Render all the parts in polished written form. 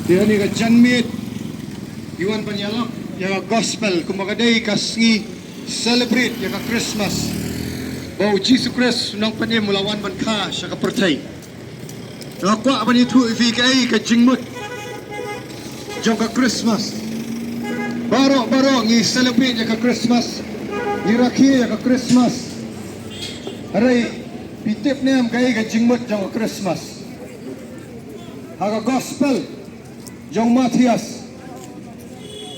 Dia ni ka janmit iwan panyalak ya gospel kumbaga day kasngi celebrate ya Christmas. Bau Jesus Christ nang panim mulawan ban kha siya ka pertay. Nakwa ban itu ifi kai ka jingmut. Jong ka Christmas. Baro ngi celebrate ya ka Christmas. Iraki ya ka Christmas. Aray pitip nem kai ka jingmut jong ka Christmas. Haga gospel jong Matias.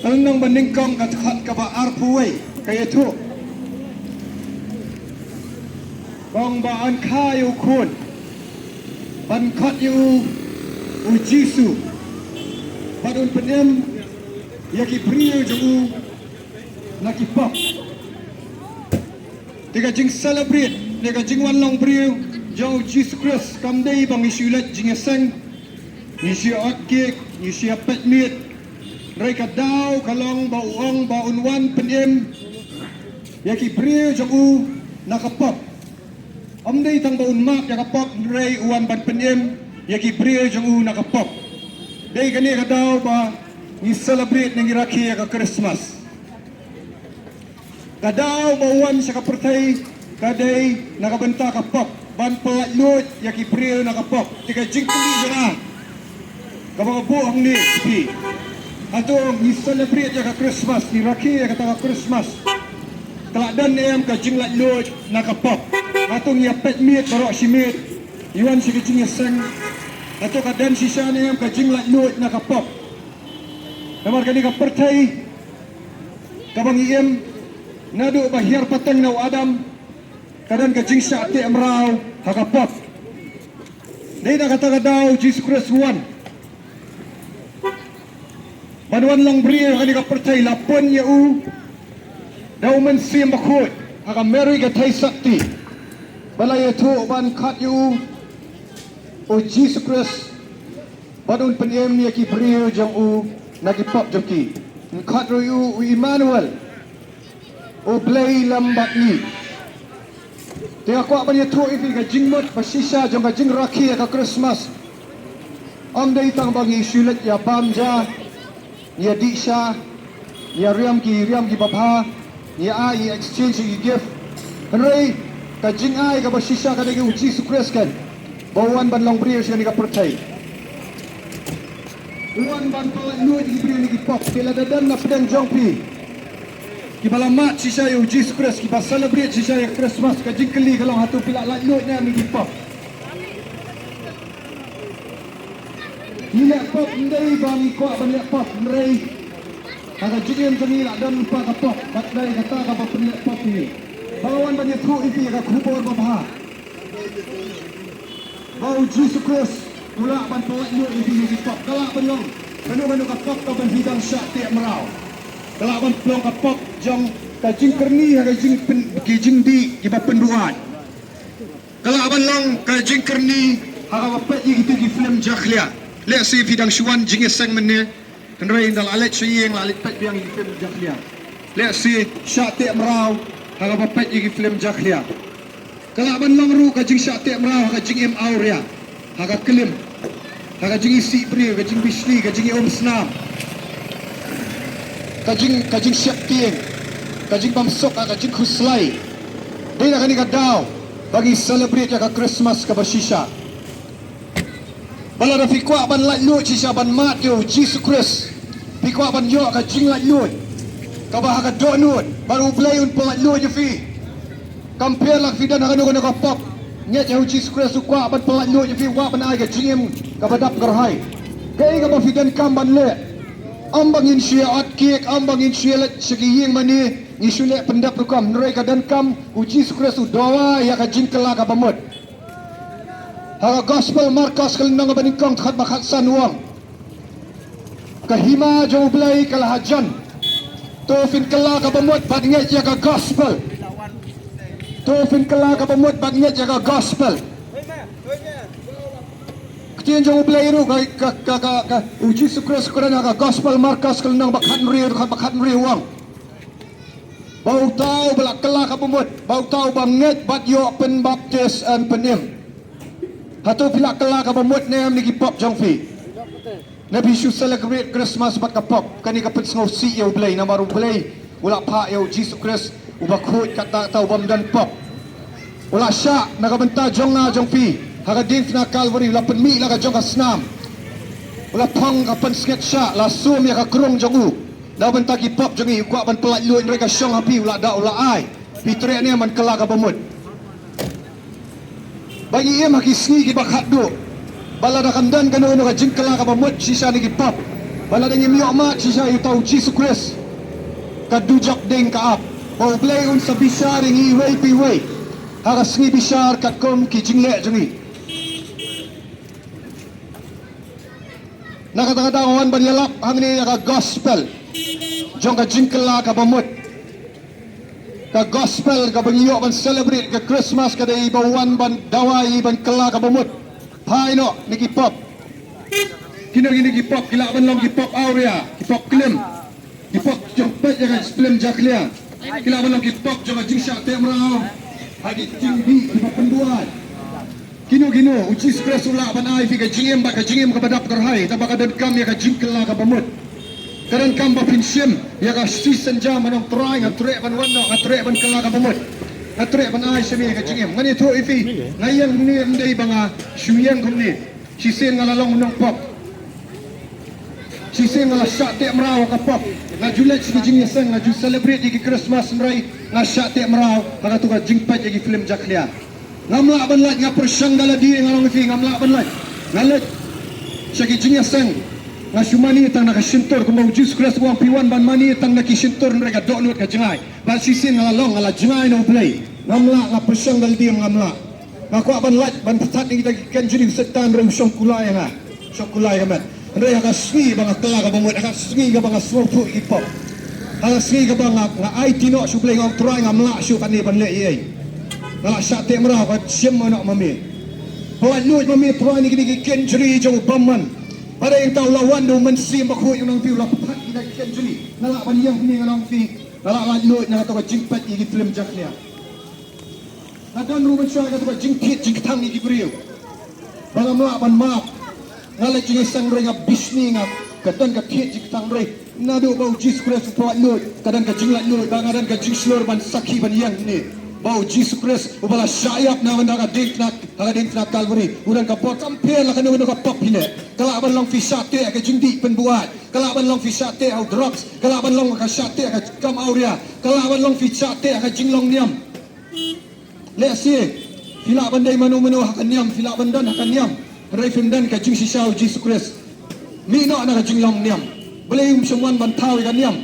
Ang nang baningkong katkat ka ba arpuway kaya ito. Kung ba ang kayo kun bankat yu u Jisu padun penem yaki priyo jong nakipap. Tiga jing celebrate tiga jing wanlong priyo jong Jesus Christ kamday bang isulat jing eseng isi otkik isi apet miet ray kadaw kalong bauang baunwan penem yaki priyo jong nakapap. Amday tang baun mak yakapap ray uwan ban penem yaki priyo jong nakapap. Day kani kadaw ba ni celebrate ng Iraki ka Christmas. Kadaw bauwan sa kapertay kaday nakabenta kapap ban palatlut yaki priyo nakapap. Tika jingkuli jana kabang buang ni pi. Atong ni celebrate ya ka Christmas ni Iraki ka tawa Christmas. Kaladan em ka jinglatlut nakapap. Atong ya pet miet barok simit iwan si kicing seng atau kadan sisa ni em ka jinglatlut nakapap. Namar kani ka pertay kabang iem nadu bahir pateng nau Adam kadan ka jing sa ati amraw hakapap. Dai na kata daw Jesus Christ one. Banuan lang brio kani ka pertay lapon ya u daw man siya makut haka Mary ka tay sakti balay ito ban kat yu o Jesus Christ banun penem niya ki brio jang u nagipap jang ki kat yu u Emmanuel o blay lambat ni tiya kwa ban ito ifi ka jingmot pasisa jang ka jing raki ka Christmas ang day tang bangi sulat ya bamja ya disha ya riam ki babha ya ai exchange ki gift ray ka jing ai ka basisya ka dagi Jesus Christ kan bawan ban long brio siya ni ka percay uwan ban pa lu di brio ni ki pop kila dadan na pedang jongpi ki balamat siya yu Jesus Christ ki ba celebrate siya ya Christmas ka jing keli kalau hatu pila la lu na ni ki pop Nilak pop ndai bang ko ban lek pop ray Kata jigem kami lah dan lupa kapok Batlai kata kapal penilak pop ini Bawan banyak kru itu yang kubur babah Bau Jesus Christ Ulak ban pawat lu itu yang kapok Kalak penyong Banu kapok kau ban hidang syak tiap merau Kalak ban pelong kapok Jong kajing kerni kajing di Iba penduan Kalak ban long kajing kerni Haka wapet itu di film Jakhlia Lihat si hidang syuan jingis sang menir Kenrai dal alet syeng la alet pet biang film Jakhlia. Lihat si syati merau haka pet igi film Jakhlia. Kalau ban long ru ka jing syati merau ka jing em auria. Haka kelim. Haka jing isi pri ka jing bisli ka jing om snam. Ka jing syat tieng. Ka jing bamsok ka jing khuslai. Dia nak ni ka daw bagi celebrate ka Christmas ka basisha. Bala na fikwa ban lat lut sisa ban mat yo Jesus Christ. Fikwa ban yo ka jing lat lut. Ka bah ka do nut baru play un lat lut je fi. Compare lak fidan ka no ka pop. Nyet yo Jesus Christ kwa ban lat lut je fi wa ban ai ka jing em ka badap garhai. Kai ka ba fidan kam ban le. Ambangin sia at kek ambangin sia let segi yeng mani ni sule pendap kam nrai ka dan kam u Jesus Christ u doa ya ka jing kala ka bamut. Haka gospel markas kelenang baningkong takhat bakhat sanuang kahima jauh belai kalahajan tofin kala ka bamut badnget jaga gospel tofin kala ka bamut badnget jaga gospel ketian jauh belai ru ka uji sukres kurana ka gospel markas kelenang bakhat nri wang bau tau belak kala ka bamut bau tau banget bat yo pen baptis and penim Hatu pilak kelak ka bamut nem ni kipop jongfi. Nabi Shu celebrate Christmas bat kapop kani kapit ngau si yo blay na maru blay wala pa yo Jesus Christ ubakut kata tau bam dan pop wala sya nakabenta jong na jong pi hagadin na Calvary wala penmi la ka jong ka snam wala thong ka pan sket sya la sum ya ka krong jong u da benta ki pop jong i kwa ban pelat luin mereka syong api wala da wala ai pitre ni man kala ka bamut bagi ia maki sngi ki bakat do balada kandan kanu no ka jingkala ka bamut sisa ni ki pop balada ngi miyo ma sisa yu tau Jesus Christ ka dujak ding ka ap o play un sa bisar ngi way pi way haga sngi bisar kat kom ki jingle jongi nakatakatawan ban yalap hang ni ka gospel jong ka jingkala ka bamut ka gospel ka bangiyo ban celebrate ka Christmas ka day bawan ban dawai ban kala ka bamut paino niki pop kino gini ki pop kila ban long ki pop aurea ki pop klim ki pop cepet jangan film jaklia kila ban long ki pop jangan jingsha temrao hadi tinggi ki pop penduan kino uci stress ula ban ai fi ka jingem ba ka jingem ka badap karhai ta ba ka dan kam ya ka jingkala ka bamut karan kam ba pinsim ya ka season jam manong trying a tre ban wanno a tre ban kala ka bamut atre ban ai semi ka jingem ngani tho ifi ngayang ni ndai banga shuyang kumni chisen ngala long nong pop chisen ngala shat te mrao ka pop na julet si jing yesang na ju celebrate ki Christmas mrai na shat te mrao ka tu ka jingpat ki film jaklia ngamla ban lat nga persyang gala di ngalong ifi ngamla ban lat ngalet syaki jing yesang na shumani tang nakasintor kung Jesus Christ wang piwan ban mani tang nakisintor mereka donut ka jengay ban sisin ngalalong ngala jengay no play ngamla nga persyang galdi ngamla ngaku ban lat ban patat ni kita kanjuri setan rem syong kulay nga syong kulay amat ndre ka sgi bang kala ka bamut ka sgi ka bang swopu ipop ka sgi ka bang nga IT no su play ngong try ngamla su kan ni ban le ye ngala syate mra ka sim no mami hoan lut mami try ni ki kanjuri jong bamman pada yang tahu lawan do mensi makhu yang nang piu lapat kita kanjuri nala ban yang ni ngalong fi nala lut na to ka jingpat i film jaklia adan ruben syah ka to ka jingkit jingtang i gibriu bang mla ban map ngala jing sang renga bisni nga kadan ka kit jingtang re na do bau Jesus Christ pro lut kadan ka jinglat lut bang adan ka jing slor ban sakhi ban yang ni bau Jesus Christ ubala syayap na wanda ka ding na Calvary udan ka pot sampai la kana ka pop hile kala ban long fi sate ka jingdi penbuat kala ban long fi sate au drugs kala ban long ka sate ka kam aurea kala ban long fi sate ka jinglong niam le si fila ban dai manu hakan niam fila ban dan hakan niam rai film dan ka jing sisau Jesus Christ mi no na ka jinglong niam boleh semua ban tahu ka niam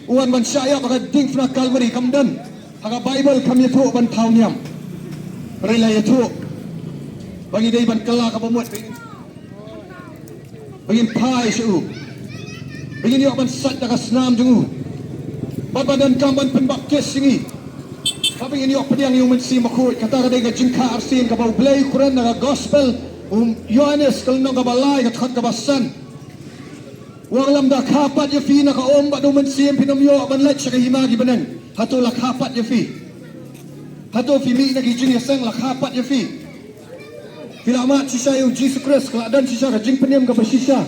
uan ban syayap ka ding na Calvary kam dan Haka Bible kami tu ban tahu niam. Rela itu bagi dia ban kala ka pamut. Bagi pai su. Bagi ni ban sat ka senam jungu. Badan kam ban penbakes singi. Tapi ini pediang yang mensi makut kata ka jingka arsin ka bau blay Quran na gospel Yohanes kalno ka balai ka khat ka basan. Wang lam da kapat ya fi na ka omba do mensi pinamyo ban lat sa himagi banan. Hato lakhapat ya fi hato fi mi na gijing ya sang lakhapat ya fi filama sisa yung Jesus Christ keladan sisa ka jing penyam ka basisa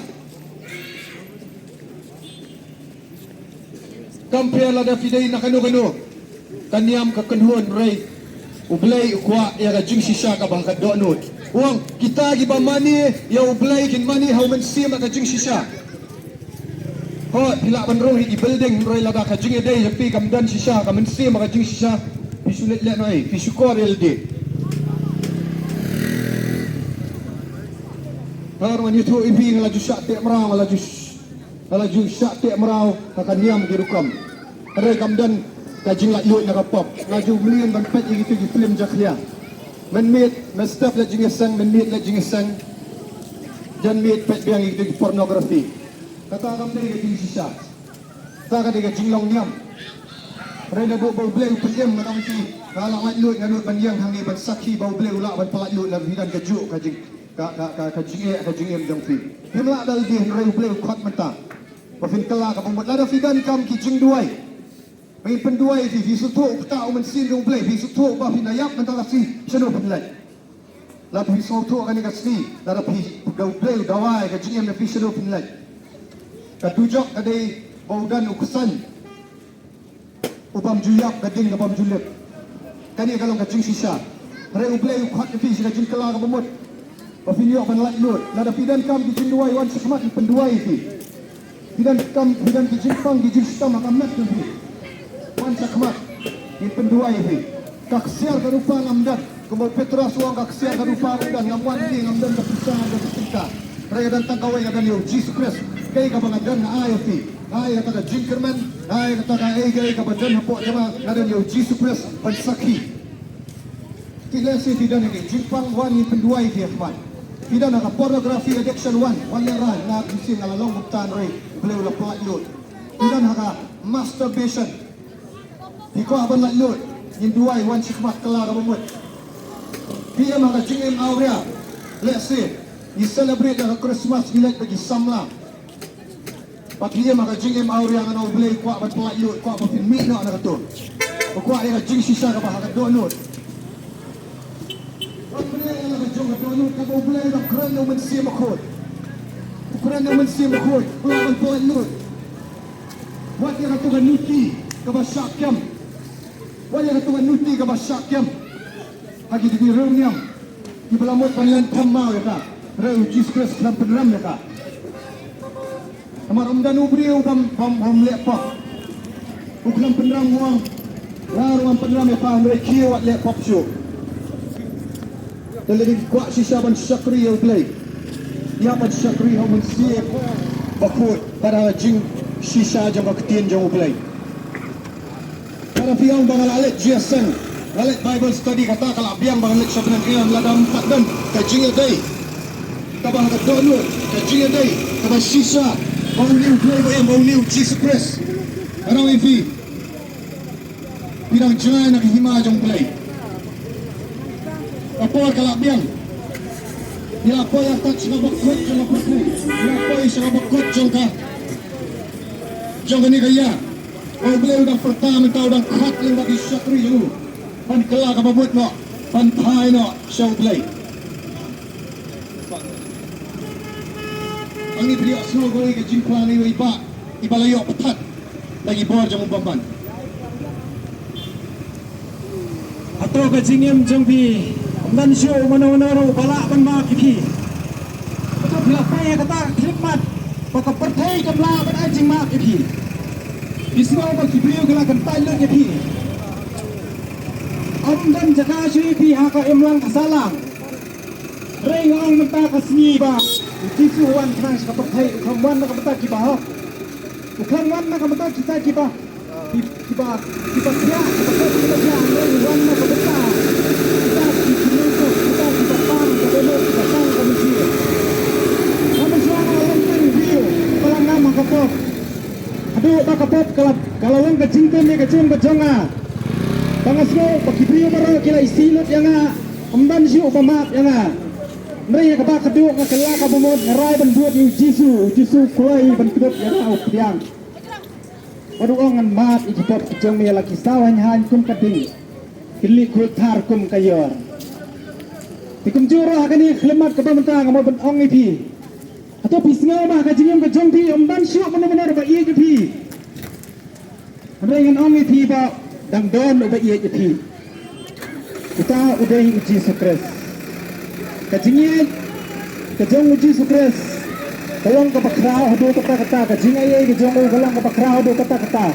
compare la da fidei na kanu kaniam ka kanhon ray ublay ukwa ya ka jing sisa ka bang ka donut uang kita gi ba mani ya ublay kin mani how man sim ka jing sisa Hot pila banrong hi building roy lada ka jing day pi kam dan sisa ka mensi maka jing sisa pisulet le noi pisukor elde har man itu ipi ngala ju syak te mrao ngala ju syak te mrao ka niam di rukam roy kam dan ka jing lat lut na ka pop laju million ban pet gitu di film jaklia men mit mestaf la jing sang men mit la jing sang jan mit pet biang gitu di pornografi kata kam dari jing sisa kata dia jinglong niam rena do bau bleu penyem macam si kalau mat lut nganut ban yang hangi ban sakhi bau bleu la ban palat lut la vidan kejuk ka jing em jong fi himla dal di reu bleu khat mata pafin kala ka pamut la vidan kam ki jing duai mai penduai fi sutu ta men sin do bleu fi sutu ba fi nayap mentala si seno penlai la pi so tu kan ka sni la pi gau play dawai ka jing na pi shadow pin lai ka tujok ka dei baudan ukusan upam juyap ka ding upam julep kani kalong ka jing sisa re uplay ukhat pi sila jing kala ka bumut Opinio pan lat lut la da pidan kam ki jing duai wan sakmat penduai fi pidan ki jing pang ki jing stam kam mat tu fi wan sakmat ki penduai fi kaksiar ka rupa ngamdan kumo petra suang kaksiar ka rupa ngamdan ngamwan ni ngamdan ka pisah ka tingka raya dan tangkawai ngadan yo Jesus Christ kai ka bangadan na ayo fi ay kata ka jingkerman ay kata ka ay ka badan hapo jama ngadan yo Jesus Christ pan sakhi kila si pidan ni jingpang wan ni penduai fi khmat pidan na pornography addiction wan yang ran na bisin ala long buktan re beliau la plat lut pidan ha masturbation iko aban lat lut yin duai wan sikmat kala ka bumut dia maka jingem aurea let's say you celebrate the Christmas gilat bagi samla pagi dia maka jingem aurea ngano blay kwa bat plat lut kwa ba fin mi no na kato kwa dia jing sisa ka ba ka do lut kau boleh nak keren yang mesti makut, keren yang mesti makut, pulang pulang lut. Buat yang kau kan nuti, kau basyakem. Buat yang kau kan nuti, kau basyakem. Lagi di rumah, di belamut panjang tamau ya kak. Reu Jesus Christ dalam peneram ya kak. Amar umdan ubri bam lepok. Uklam peneram uang, laruan peneram ya kak. Mereka kiwat lepok show. Jadi kuat sisa ban syakri yang play. Ya ban syakri yang mensiap bakut pada jing sisa jang baktian jang play. Para piang bang alet jiasan, alet Bible study kata kalau piang bang alet syabenan ilam ladam 4 dan kajing day. Tabah ka donut, kajing day, tabah sisa. Bang new play bang new Jesus Christ. Arang ifi. Pirang jangan nak hima jang play. Apa kalau biang? Ya apa yang tak suka bakut jangan bakut. Ya apa yang suka bakut jangan ni kaya. Oh beliau dah pertama tahu dah kat yang bagi syakri you. Pan kelak apa buat no? Pan thai no show play. Angin beliau semua goi ke jingkuan ni iba layok petat lagi bor jangan bamban. Atau ke jingem jengpi. Dan show mana-mana balak ban ma kipi. Betul bila pay kata khidmat paka perthai kamla ban ajing ma kipi. Bisno ba kipi kala kan tailot kipi. Dan jaka shui pi ha ka emlang kasalang. Reng ong menta kasni ba. Jisu wan kang ka perthai kamwan na kamta ki ba. Ukang wan na kamta kita ki ba. Kiba kya kita kya wan na kamta. Aduh, bakapot kalau orang kecingkan dia kecing kejonga. Pangasno pakibrio maro kila isilot yang amban siu pamat yang mereka kabak kedua ngakela kabumot ngarai ban buat yu Jisu kulai ban kedok yang au piang. Waduh ongan mat ikipot kejong mi laki sawan han kum kading. Kili kultar kum kayor. Tikum jurah kani khlemat kabamenta ngamo ban ong ipi. Atau pisngau mah kajingem kejong pi amban siu benar-benar ba iya pi. Mereka ong ipi ba dang don ba iya pi. Kita udah Jesus Christ. Kajingin kejong Jesus Christ. Kalong kapakrao do kata-kata kajingay kejong kalong kapakrao do kata-kata.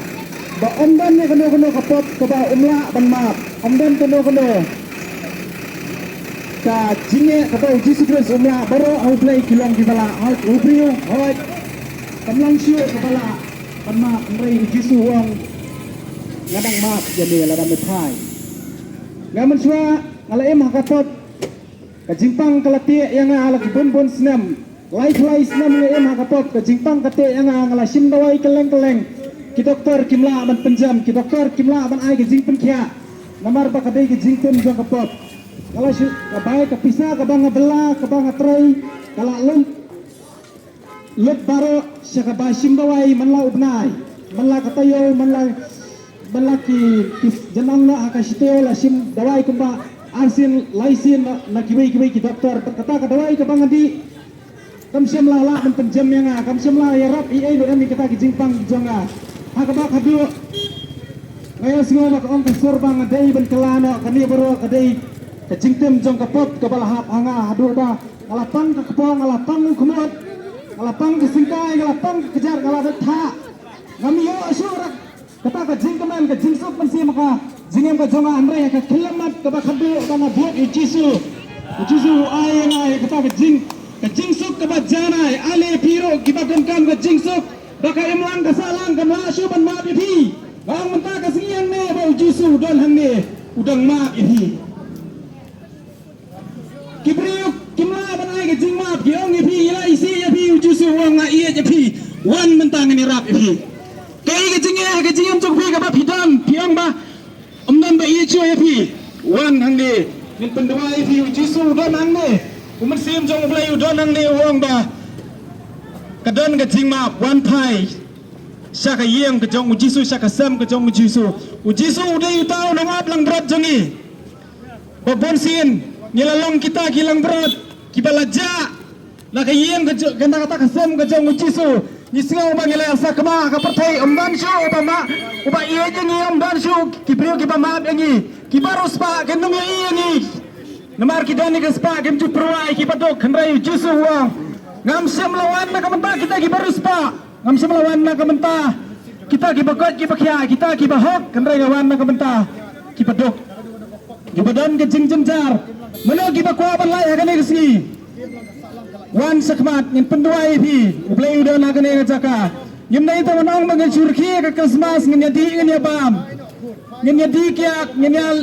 Ba amban ni kano kapot kaba umla ban map. Amban kano ka jinge kata Jesus Christ umla baro au play kilong di bala au ubrio hoy kamlang siu kepala panma rei Jesus wong ngadang mak jadi ladam thai ngaman swa ngala em hakapot ka jingpang kalati yang ala kibon senam lai senam le em hakapot ka jingpang kate yang ngala sim dawai keleng ki doktor kimla ban penjam ki doktor kimla ban ai ke jingpen kya namar ba kadai ke jingpen jong kapot kalau si kabai kepisah kabang ngabela kabang ngatrai kalau lut baro si kabai simbawai manla ubnai manla katayo manla ki jenang na akasiteo la sim dawai kumba arsin laisin na kibai ki doktor kata kadawai ka bangadi kam siamla la man penjam yang kam siamla ya rap ai lo mi kata ki jingpang jonga ha ka ba khadu ngaya singo ba ong ka sorbang dai ban kelano kani baro kadai ka jingtem jong ka pot ka balahap hanga hadu ba alapang ka kepong alapang kumot alapang ka singkai alapang ka kejar kala tha ngami yo asurak kata ka jingkeman ka jingsuk man si maka jingem ka jonga andre ka khilamat ka ba khadu bana buat jisu ai ngai kata ka jingsuk ka ba janai ale piro ki ba kam ka jingsuk baka imlang ka salang ka ma suban ma bi bang menta ka singian ne ba jisu don hang ne udang ma bi kibriuk kimla banai ka jing ma ki ong bi ila isi ya bi jisu wang nga iya ya bi wan menta ngani rap bi kai ka jingem tuk bi ka ba pidam piang ba omdan ba iya chu ya bi wan hang ne min pendawai bi jisu don hang ne umat sim jong blai don hang ne wang ba kadon ka jing ma wan pai saka yeng ka jong jisu saka sam ka jong jisu ude utau na ngap lang berat jongi babon sin nilalong kita kilang berat kibalaja la ka yeng ka ganda kata ka sam ka jong jisu ni singaw ba ngila sa kama ka partai amdan shu uba iya jengi amdan shu kipriyo kibama bengi kibarus pa kendung ya iya ni namar kidani ka spa kem tu pruai kipadok khandrai jisu wang ngam sem lawan na kamenta kita kibarus pa ngam sem lawan na kamenta kita kibakot kibakhya kita kibahok khandrai lawan na kamenta kipadok kibadan ke jingjar mano kibakwa balai hagane kesni wan sakmat ngin penduai bi ublai udah nagane ngajaka ngim nai ta manong magan surki ka krismas ngin yadi ngin yabam ngin yadi kyak ngin yal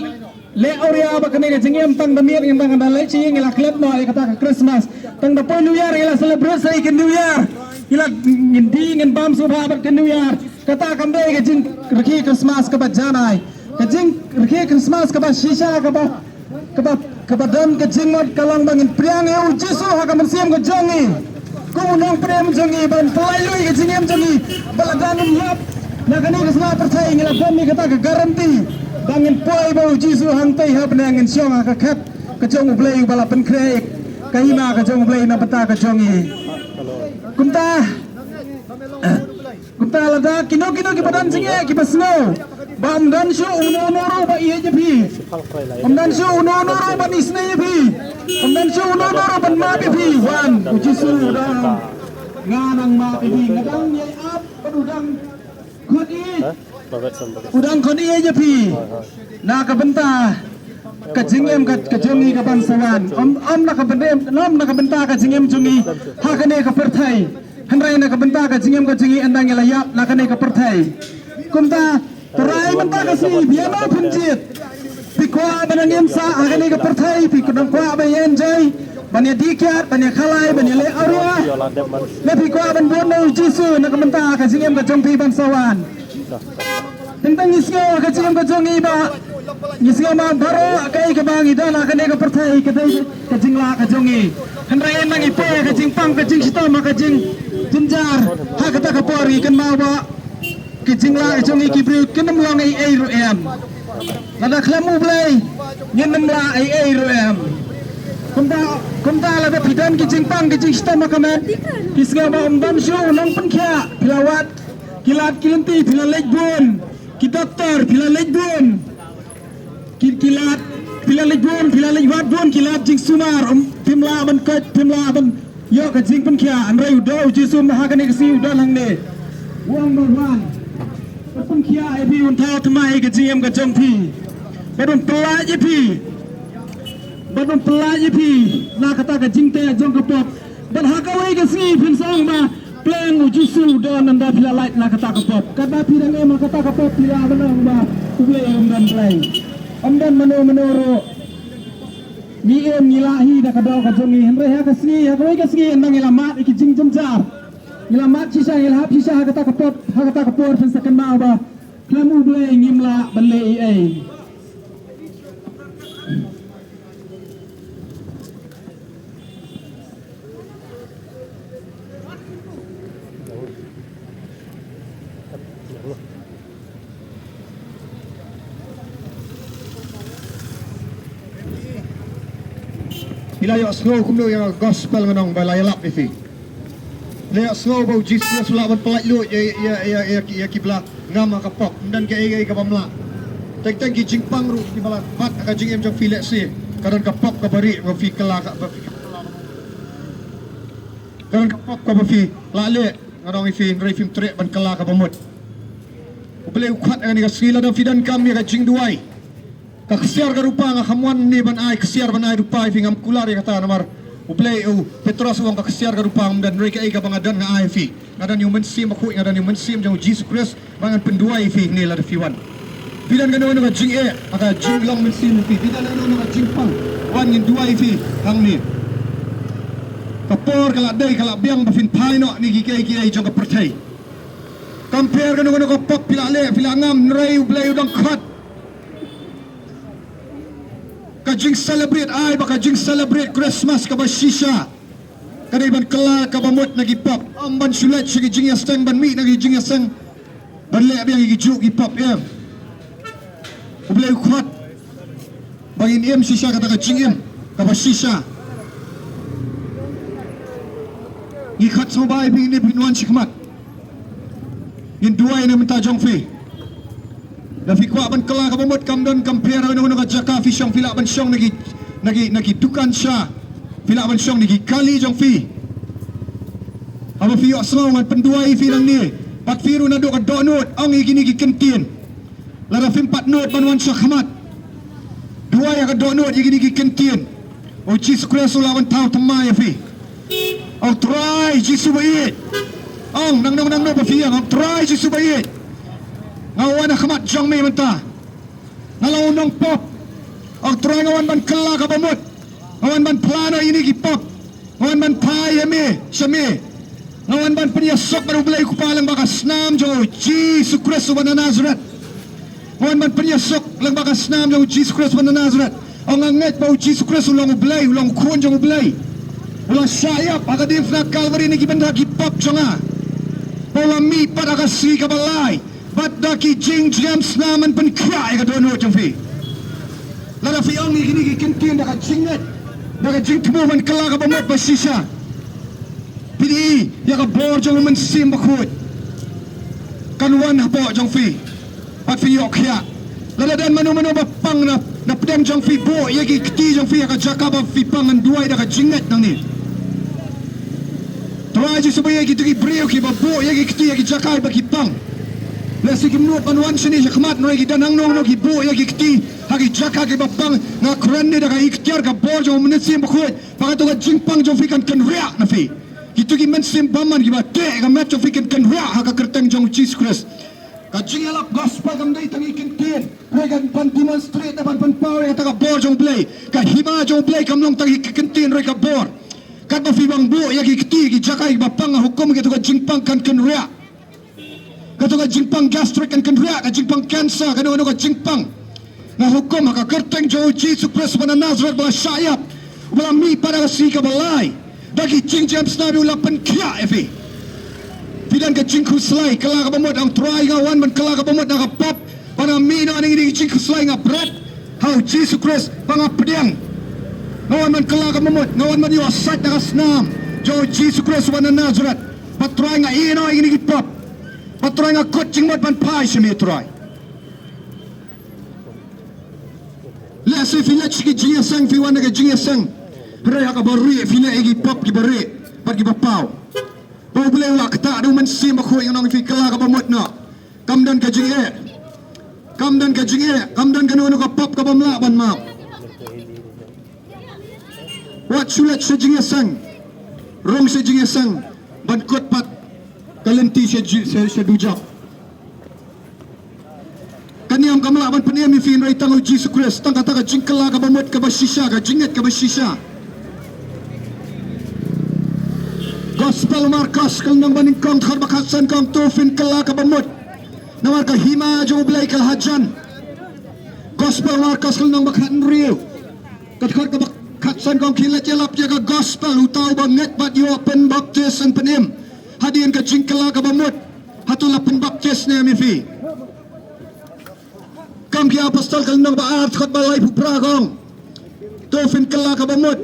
le auria ba kane ga jingem tang damir ngin tang da lai chi ngila klep no ay kata ka krismas tang da po new year ila celebrate ke new year ila ngin di ngin bam subha ba ke new year kata kambe ga jing rki krismas ka ba janai ka jing rki krismas ka ba shisha ka ba dam ka jing mot kalang bangin priang eu jisu ha ka mansiam ka jongi ko nong prem jongi ban pelai ga jingem jongi baladanum lap na kani kasna percaya ngila dam ni kata ka garanti bangin poi bau jisu hang tai ha penangin siong ka khat ka jong ublei bala pen krek kaima ka jong ublei na pata ka jongi kumta lada kino ki badan singe ki basno bam dan shu uno ro ba iye je bi dan shu uno ro ba nisne je bi dan shu uno ro ban ma bi wan jisu dang nganang ma bi ngadang ye ap udang khodi udang khodi ye je bi na ka benta ka jingem ka jongi ka ban sawan om na ka bendem nom na ka benta ka jingem jongi ha ka ne ka perthai handrai na ka benta ka jingem ka jongi andang ya layap na ka ne ka perthai kumta terai benta ka si biama punjit pikwa banangem sa ha ka ne ka perthai pikudang kwa ba yen jai banya dikyat banya khalai banya le arwa le pikwa ban bon no jisu na ka benta ka jingem ka jong pi ban sawan tentang isyo ka jingem ka jongi ba Nisga ma baro kai ka bang ida na ka ne ka perthai ka dai ka jingla ka jongi handrai nang ipe ka jingpang ka jing sita ma ka jing jinjar ha ka ta ka pori kan ma ba ka jingla ka jongi ki bru kan nam long ai ru em lada klamu blai nyen nam la ai ru em kumta la da pidan ki jingpang ki jing sita ma ka men kisga ba umdam shu nang pen kya pilawat kilat kilinti pilalej bun ki doktor pilalej bun kilat pilalej wat bon kilat jing sumar pimla ban yo ka jing pen kya anrai udo jisum ha ka ne ka si udan hang ne wang no wan pen kya ai bi un thau thmai ka jing ka jong phi badon pelaj phi na kata ka jing te jong ka pop ban ha ka wai ka si phin song ma pleng u jisu don anda pilalaj na kata ka pop kata pi dang ma kata ka pop pila ban ba uble dan play amdan menoro ni em nilahi da kadau ka jongi henre ha kasni ha koi kasni endang ilamat iki jing jamjar ilamat sisa ilhap sisa ha kata kapot fen sakan ma ba klamu ble ngimla balle ai Hilayo slow kumno yang gospel nganong balayalap ifi. Laya slow bau Jesus lawan pelak lu ya kibla ngama kapok dan ke kapamla. Teng ki jingpang ru di balat pat ka jing em jong fi lesi karan kapok ka bari ngo fi kala ka karan kapok ka ba fi la le ngarong fi ngai film tre ban kala ka bamut. Boleh ukhat ani ka sila dan fidan kami ka jing duai. Ka kesiar ka rupa nga hamwan ni ban ai kesiar ban ai rupa fi ngam kular ya kata namar. Boleh Petros wong ka kesiar ka rupa dan mereka ai ka bangadan nga ai fi. Ngadan yung mensim aku ngadan yung mensim jong Jesus Christ bangan penduai fi ni la fi wan. Bidan ka naman nga jing aka jing long mensim fi. Bidan naman nga jing pang wan ngin duai fi hang ni. Kapor kala day kala biang bafin paino ni gikai jong ka pertai. Compare kan ko pop pila ngam nrai ublay udang khat kajing celebrate ai baka jing celebrate Christmas ka ba shisha kadai ban kala ka bamot nagi pop amban sulet sige jing yasteng ban mi nagi jing yasteng ban le biang gi juk gi pop em ublay khat bangin em shisha kata ka jing em ka ba shisha gi khat so bai bi ni binwan sikmat in dua ini minta jong fi na fi kwa ban kala ka bamot kamdon compare no ka jaka fi syong fila ban syong nagi dukan sya fila ban syong nagi kali jong fi aba fi asma man penduai fi nang ni pat firu na do ka donut ang igini gi kentin lara fi pat not ban wan syakmat dua ya ka donut igini gi kentin o Jesus Christ lawan tau temai fi au try Jesus bait ang nang ba fiang ang try si subayit ngawan na kamat jang may manta ngalaw nang pop ang try ngawan ban kala ka bamot ngawan ban plano ini ki pop ngawan ban paya me syame ngawan ban penyasok baru belai kupalang bakas nam jo Jesus Christ wa Nazareth ngawan ban penyasok lang bakas nam jo Jesus Christ wa Nazareth ang anget ba Jesus Christ ulang ublay ulang kuon jang ublay ulang sayap akadif na Calvary ni gibanda ki pop jonga Pola mi pada kasi kabalay Bat daki jing James naman pankaya ka doon jang fi Lada fi ang ni kintin daka jinget Daka jing tumuman kala ka bamot ba sisya Pidi ya ka bor jang mensim bakut Kanuan hapo jang fi Pat fi yok ya Lada dan manu-manu bapang na pedang jang fi bo Yagi kti jang fi ya ka jaka ba fi pangan duay daka jinget nang ni Teraji supaya kita ki brio ki babo ya ki kti ya ki jakai ba ki pang. Lesi ki menut panuan sini jakmat no ki danang no ki bo ya ki kti ha ki jaka ki babang na kran ni da ka ikhtiar ka bo jo mensim ba khoi pa to ka jingpang jo fi kan ria na fi. Kitu ki mensim baman ki ba te ka met jo fi kan ria ha ka kerteng jong Jesus Christ. Ka jingalap gospel kam dai tangi kintin. Re kan pan demonstrate ban pan power ta ka bo jong play. Ka hima jong play kam long tangi kintin re ka bor. Kat ba fi bang bu ya ki kti ki jakai bapang hukum gitu ka jingpang kan ria katu ka jingpang gastric kan ria ka jingpang cancer kan ano ka jingpang na hukum ka kerteng jo Jesus Christ wa Nazareth ba syayap wala mi para si ka balay dagi jing James na ula pen kya efi pidan ka jing kuslay kala ka bamot ang try nga wan man kala ka bamot na ka pop para mi na ani jing kuslay nga bread how Jesus Christ panga pedang ngawan man kala ka mamot, ngawan man yung asat na kasnam jo Jesus Christ wa Nazareth patry nga ino ang inigipap patry nga kutsing mat man pay siya may try lesi filet sige jingasang fi wana ka jingasang raya ka bari filet igipap ki bari pat ki bapaw bawble wala kata do man sim ako yung nang fi kala ka mamot na kamdan ka jinge kamdan ka nuno ka pop ka bamlaban ma Wat sulat sejingasang Rong sejingasang Bankot pat Kalenti sedujak Kaniam kamalaban paniyam ifin ray tango Jesus Christ Tangkata ka jingkala ka bamot ka basisya Ka jinget ka basisya Gospel Marcos Kal nang maningkong Kharbakasan kong tufin kala ka bamot Nawar ka hima Jublay kalhajan Gospel Marcos Kal nang bakhan riyo Katkar ka Katsan kong kilat yalap jaga gospel utaw banget bat yo pen baptis and penim hadian ka jingkala ka bamut hatula pen baptis na mifi kam ki apostol kal nang baart khot balay pupra kong tofin kala ka bamut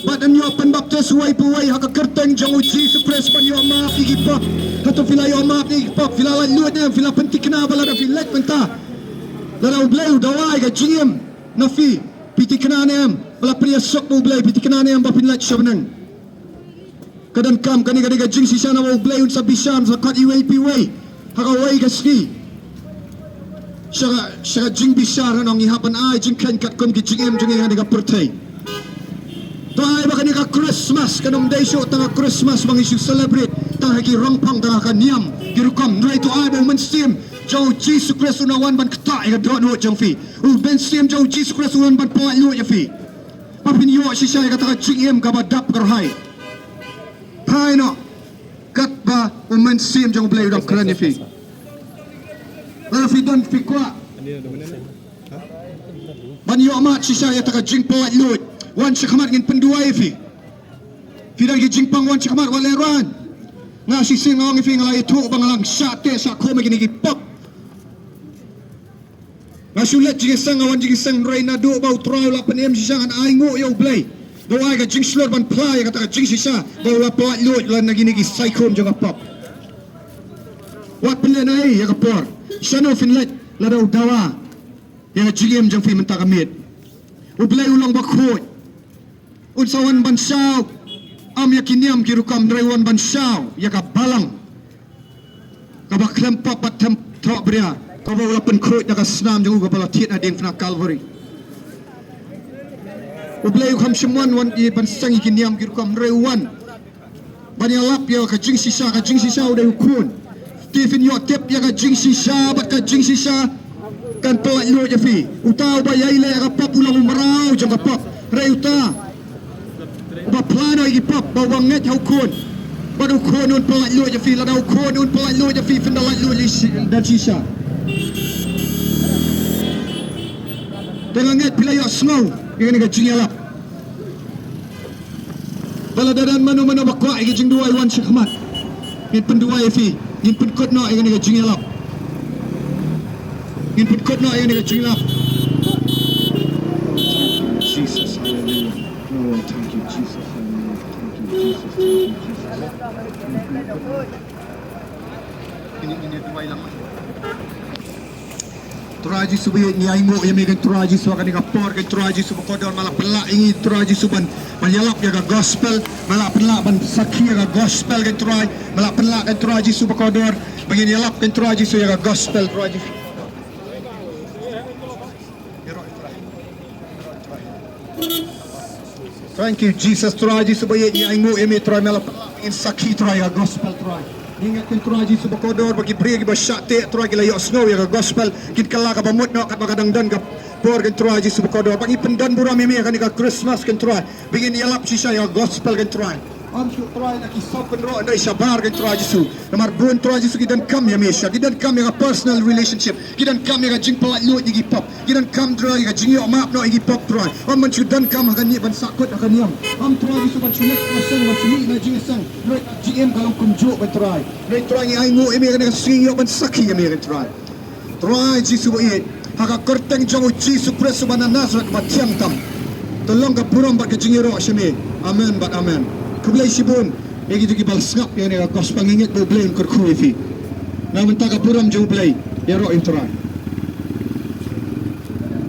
Badan yo pan baptis way puway haka kerteng jang Jesus Christ pan yo ma pigi pop. Hato fila yo ma pigi pop fila la luat na fila pentik na bala da fila penta. Lara ublay dawai ga jingem na fi piti kana nem bala priya sok ublay piti kana nem ba pinlat shabnang. Kadan kam kani ga jing si sana ublay un sa bisan sa kat way puway haka way ga ski. Syaga jing bisan nang ihapan ai jing kan kat kom gi jingem jing ga ga pertai. Tuhay baka ni ka Christmas kanong day show tanga Christmas bang isu celebrate tanga ki rongpang tanga ka niam girukam nray to ay bang mansim jau Jesus Christ unawan ban kata ay kadro no jang fi u ben sim jau Jesus Christ unawan ban pa lu ya fi papinyo si siya kata ka chingem ka badap karhay hay no kat ba uman sim jang blay udang kran ya fi la fi don fi kwa ban yo amat si siya kata ka jing pa lu wan syakamat ngin penduai fi fidang gi jingpang wan syakamat waleran nga si sing ngong fi ngalai tu bangalang sate sa ko megini gi pop nga sulet gi sang wan gi sang reina do bau trau la penem si sangan ai ngo yo blay do ai ga jing slot ban play kata ga jing sisa bau la pot lut lan nagini gi psychom jong pop wat pelen ai ya kapor sano finlet la do dawa ya jingem jong fi mentakamit ublay ulang bakhot unsawan bansaw am yakiniam girukam drewan bansaw yaka balang kabaklam papat tem tok bria kabawala penkrut yaka snam jung kabala tiet ading fna Calvary ublay kham shimwan wan i bansang ikiniam girukam drewan banyalap ya ka jing sisa uday ukun Stephen yo tep ya ka jing sisa bat ka jing sisa kan pelak lu je fi utaw ba yaile ka pop ulang umrau jang ka pop reuta ba plano igi pop ba wanget hau kun ba du kun un pelak lu je fi la dau kun un pelak lu je fi fendalak lu dan sisa denganget bila yo snow ingin ga jingalap bala dadan manu bakwa igi jing duai wan syakmat ngin penduai fi ngin penkot no ingin ga jingalap input code na ayun nga chingap Jesus hallelujah oh thank you Jesus hallelujah thank you Jesus ini tuway lang turaji subayot ni aingo yamigan turaji suwa kanika por kay turaji subakodor malapala ingi turaji suban malyalap ya ga gospel malapala ban sakhi ya ga gospel kay turay malapala kay turaji subakodor bangin yalap kay turaji suya ga gospel turaji. Thank you Jesus turaji subayet ni aingo emi try malap in sakhi try ga gospel try ingat kin turaji subakodor bagi priya gi basyate try gi layo snow ya ga gospel kin kala ka bamut no kat bagadangdan ga por kin turaji subakodor bagi pendan buram emi kan ka Christmas kin try bigin yalap si saya gospel kin try am su try na kisap kin ro ndai sabar kin turaji su namar bun turaji su gidan kam ya mesha gidan kam ya personal relationship gidan kam ya jing pala lu gi pop gidan kam try ga jing yo map no gi pop try am man su dan kam kan ni ban sakut kan niam am turaji su ban sulet pasang ban suni na jing sang right GM kalong kumjo ban try right try ni aingo emi kan sing yo ban sakhi emi kan try jisu boit haka kerteng jong jisu Kristus bana Nazareth matiang tam tolong ka puram ba ka jingiro syami amen bat amen kublay sibun egi tu gibal ngap ya ne ka gospel ngingit bo blame kur khuifi na mentaka puram jo blay ya ro intrai